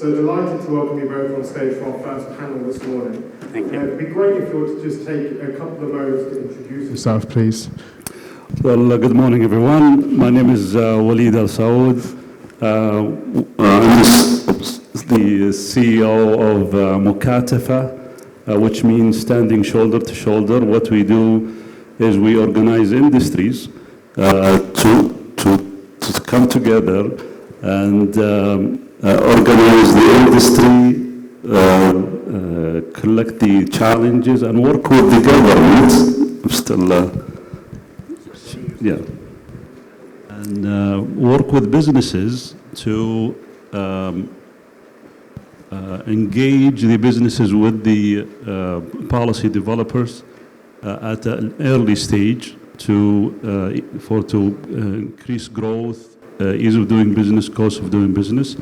So delighted to welcome you both on stage for our first panel this morning. Thank you. It'd be great if you were to just take a couple of moments to introduce yourself, please. Well, good morning, everyone. My name is Waleed Saud. I'm the CEO of Mukatafa, which means standing shoulder to shoulder. What we do is we organize industries to come together and organize the industry, collect the challenges, and work with the government. I'm still, and work with businesses to engage the businesses with the policy developers at an early stage to increase growth, ease of doing business, cost of doing business.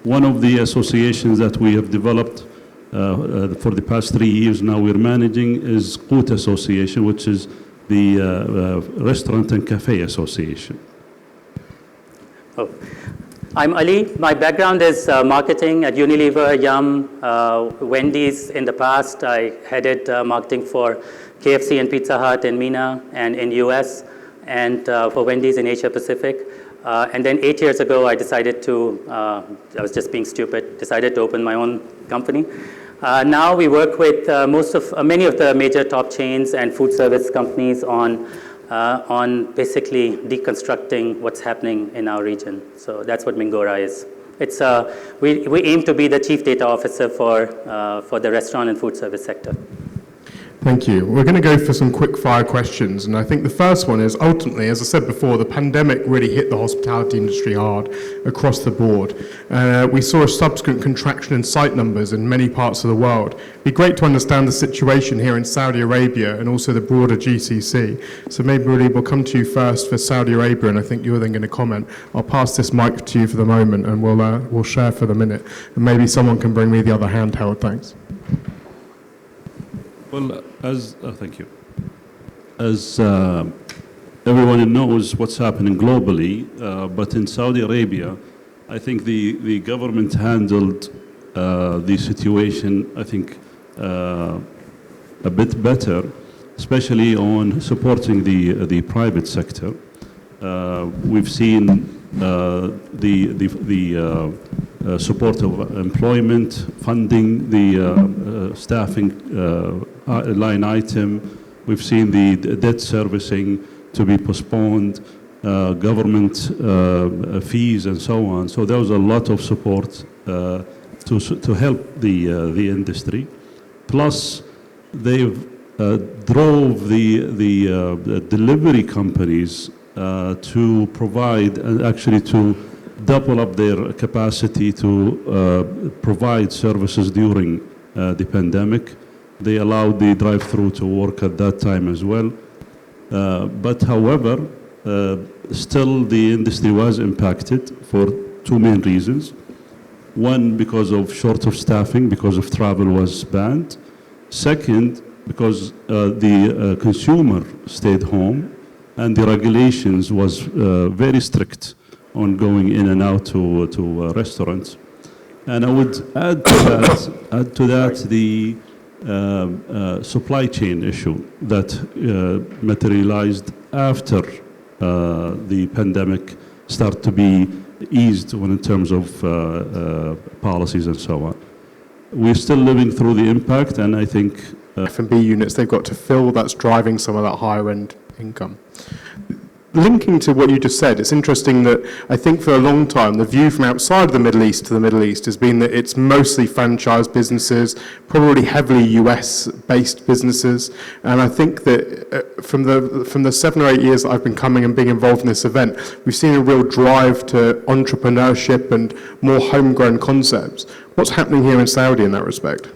One of the associations that we have developed for the past 3 years now we're managing is Qut Association, which is the Restaurant and Cafe Association. Oh. I'm Ali. My background is marketing at Unilever, Yum, Wendy's in the past. I headed marketing for KFC and Pizza Hut in MENA and in US, and for Wendy's in Asia Pacific. And then 8 years ago, I decided to, I was just being stupid, decided to open my own company. Now we work with many of the major top chains and food service companies on basically deconstructing what's happening in our region. So that's what Mingora is. It's, we aim to be the chief data officer for the restaurant and food service sector. Thank you. We're going to go for some quick fire questions, and I think the first one is ultimately, as I said before, the pandemic really hit the hospitality industry hard across the board. We saw a subsequent contraction in site numbers in many parts of the world. It'd be great to understand the situation here in Saudi Arabia and also the broader GCC. So maybe Waleed, we'll come to you first for Saudi Arabia, and I think you're then going to comment. I'll pass this mic to you for the moment, and we'll share for the minute. And maybe someone can bring me the other handheld. Thanks. Well, thank you. As everyone knows what's happening globally, but in Saudi Arabia, I think the government handled the situation, I think, a bit better, especially on supporting the private sector. We've seen the support of employment, funding, the staffing line item. We've seen the debt servicing to be postponed, government fees and so on. So there was a lot of support to help the industry. Plus, they've drove the delivery companies to provide and actually to double up their capacity to provide services during the pandemic. They allowed the drive-through to work at that time as well. But however, still the industry was impacted for two main reasons. One, because of short of staffing, because of travel was banned. Second, because the consumer stayed home and the regulations was very strict on going in and out to restaurants. And I would add to that the supply chain issue that materialized after the pandemic started to be eased in terms of policies and so on. We're still living through the impact, and I think F&B units they've got to fill, that's driving some of that higher end income. Linking to what you just said, it's interesting that I think for a long time, the view from outside of the Middle East to the Middle East has been that it's mostly franchise businesses, probably heavily US-based businesses. And I think that from the 7 or 8 years that I've been coming and being involved in this event, we've seen a real drive to entrepreneurship and more homegrown concepts. What's happening here in Saudi in that respect?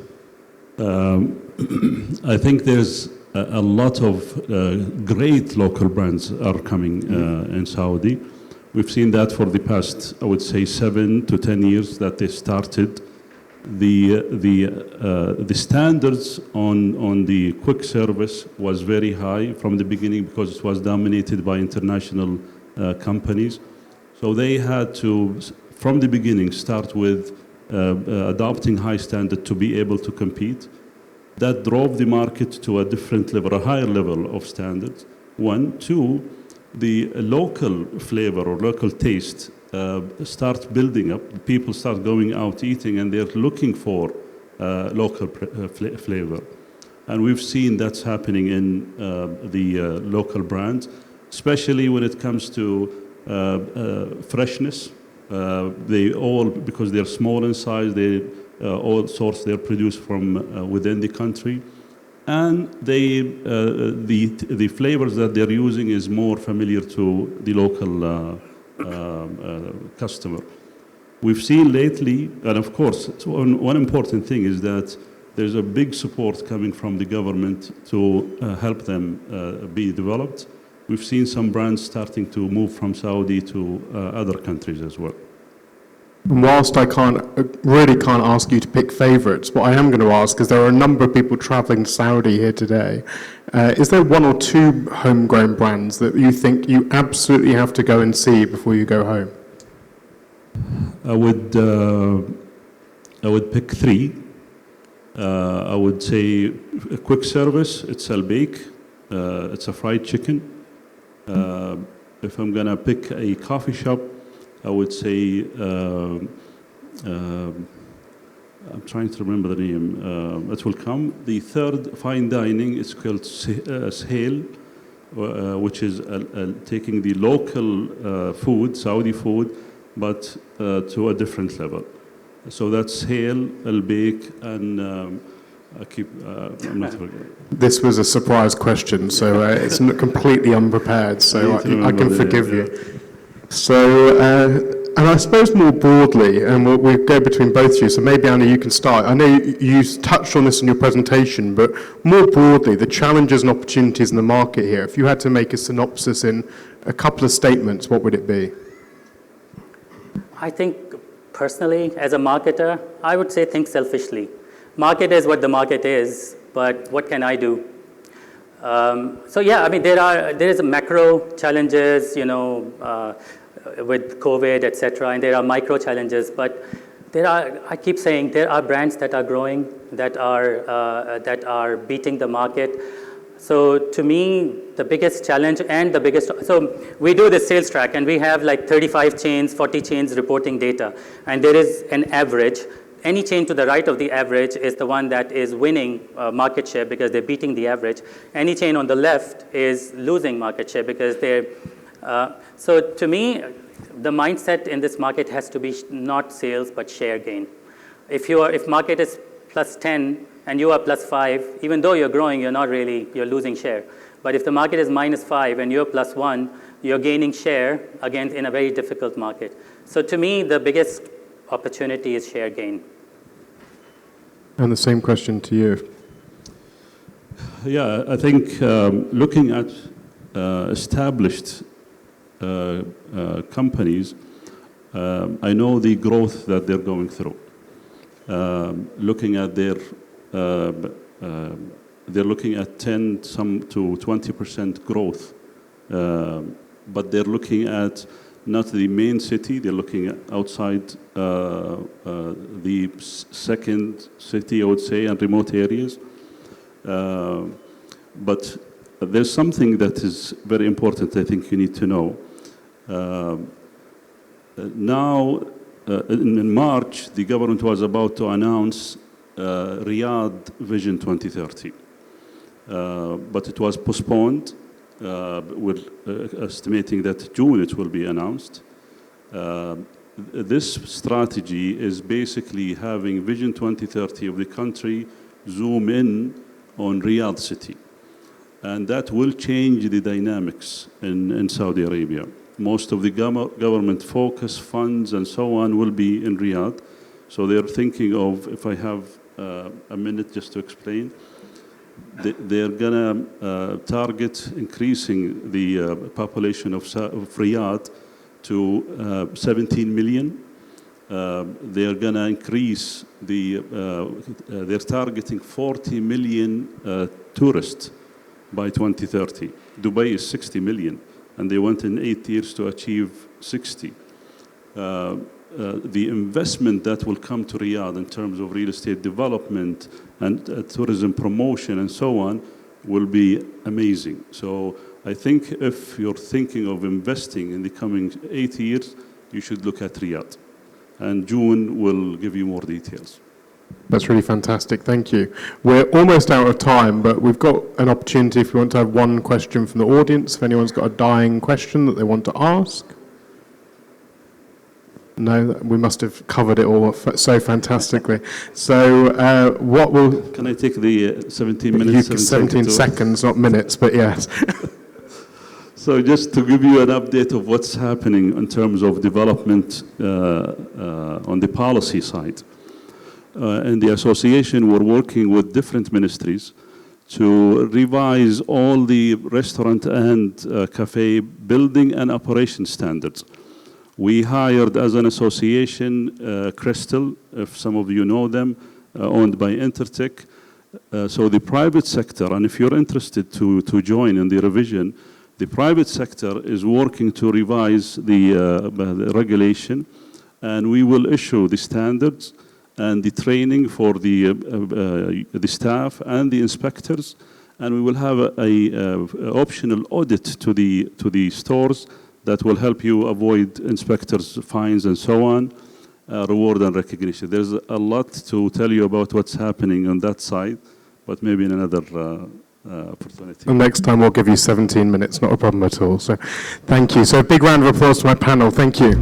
I think there's a lot of great local brands are coming in Saudi. We've seen that for the past, I would say, 7 to 10 years that they started. The standards on the quick service was very high from the beginning because it was dominated by international companies. So they had to, from the beginning, start with adopting high standard to be able to compete. That drove the market to a different level, a higher level of standards. One. Two, the local flavor or local taste starts building up. People start going out eating and they're looking for local flavor. And we've seen that's happening in the local brands, especially when it comes to freshness. They all, because they're small in size, they all source, they're produced from within the country. And they, the flavors that they're using is more familiar to the local customer. We've seen lately, and of course, one important thing is that there's a big support coming from the government to help them be developed. We've seen some brands starting to move from Saudi to other countries as well. And whilst I really can't ask you to pick favourites, what I am going to ask is there are a number of people travelling to Saudi here today. Is there one or two homegrown brands that you think you absolutely have to go and see before you go home? I would pick three. I would say a quick service, it's al-Baik, it's a fried chicken. If I'm gonna pick a coffee shop, I would say, I'm trying to remember the name, it will come. The third fine dining is called Syed, which is taking the local food, Saudi food, but to a different level. So that's Syed, al-Baik, and I'm not forgetting. This was a surprise question, so it's not completely unprepared, so I can forgive you. So, and I suppose more broadly, and we'll go between both of you, so maybe Anna, you can start. I know you touched on this in your presentation, but more broadly, the challenges and opportunities in the market here, if you had to make a synopsis in a couple of statements, what would it be? I think personally, as a marketer, I would say think selfishly. Market is what the market is, but what can I do? So yeah, I mean, there is macro challenges, with COVID, etc., and there are micro challenges. But I keep saying, there are brands that are growing, that are beating the market. So to me, the biggest challenge and the biggest, so we do the sales track, and we have like 35 chains, 40 chains reporting data, and there is an average. Any chain to the right of the average is the one that is winning market share because they're beating the average. Any chain on the left is losing market share because they're, so to me, the mindset in this market has to be not sales, but share gain. If market is plus 10 and you are plus 5, even though you're growing, you're losing share. But if the market is minus 5 and you're plus 1, you're gaining share, again, in a very difficult market. So to me, the biggest opportunity is share gain. And the same question to you. Yeah, I think looking at established companies, I know the growth that they're going through. Looking at they're looking at 10 some to 20% growth, but they're looking at not the main city, they're looking at outside the second city, I would say, and remote areas. But there's something that is very important I think you need to know. Now, in March, the government was about to announce Riyadh Vision 2030, but it was postponed. We're estimating that June it will be announced. This strategy is basically having Vision 2030 of the country zoom in on Riyadh city. And that will change the dynamics in Saudi Arabia. Most of the government focus, funds, and so on will be in Riyadh. So they're thinking of, if I have a minute just to explain, they're gonna target increasing the population of Riyadh to 17 million. They're gonna increase they're targeting 40 million tourists by 2030. Dubai is 60 million, and they want in 8 years to achieve 60. the investment that will come to Riyadh in terms of real estate development and tourism promotion and so on will be amazing. So I think if you're thinking of investing in the coming 8 years, you should look at Riyadh. And June will give you more details. That's really fantastic, thank you. We're almost out of time, but we've got an opportunity if you want to have one question from the audience, if anyone's got a dying question that they want to ask. No, we must have covered it all so fantastically. So what will... Can I take the 17 minutes? 17 seconds, not minutes, but yes. So just to give you an update of what's happening in terms of development on the policy side. In the association, we're working with different ministries to revise all the restaurant and cafe building and operation standards. We hired as an association Crystal, if some of you know them, owned by Intertech. So the private sector, and if you're interested to join in the revision, the private sector is working to revise the regulation, and we will issue the standards and the training for the staff and the inspectors, and we will have a optional audit to the stores that will help you avoid inspectors' fines and so on, reward and recognition. There's a lot to tell you about what's happening on that side, but maybe in another opportunity. And next time we'll give you 17 minutes, not a problem at all. So thank you. So a big round of applause to my panel. Thank you.